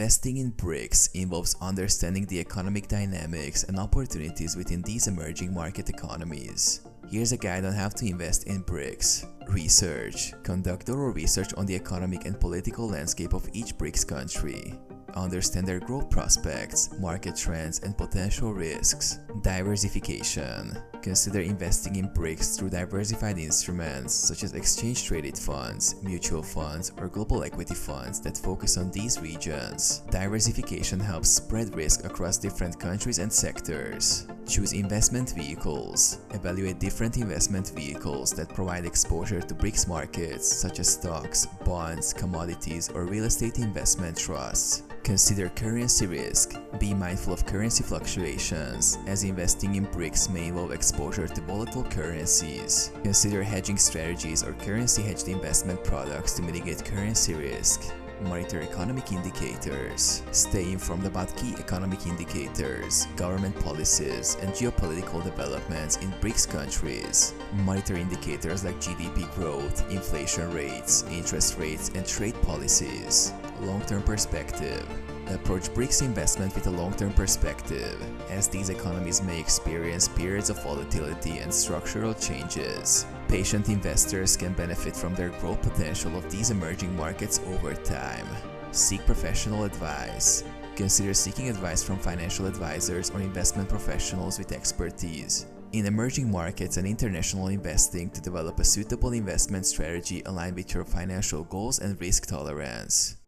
Investing in BRICS involves understanding the economic dynamics and opportunities within these emerging market economies. Here's a guide on how to invest in BRICS. Research. Conduct thorough research on the economic and political landscape of each BRICS country. Understand their growth prospects, market trends, and potential risks. Diversification. Consider investing in BRICS through diversified instruments such as exchange-traded funds, mutual funds, or global equity funds that focus on these regions. Diversification helps spread risk across different countries and sectors. Choose investment vehicles. Evaluate different investment vehicles that provide exposure to BRICS markets such as stocks, bonds, commodities, or real estate investment trusts. Consider currency risk. Be mindful of currency fluctuations, as investing in BRICS may involve exposure to volatile currencies. Consider hedging strategies or currency-hedged investment products to mitigate currency risk. Monitor economic indicators. Stay informed about key economic indicators, government policies, and geopolitical developments in BRICS countries. Monitor indicators like GDP growth, inflation rates, interest rates, and trade policies. Long-term perspective. Approach BRICS investment with a long-term perspective, as these economies may experience periods of volatility and structural changes. Patient investors can benefit from their growth potential of these emerging markets over time. Seek professional advice. Consider seeking advice from financial advisors or investment professionals with expertise in emerging markets and international investing to develop a suitable investment strategy aligned with your financial goals and risk tolerance.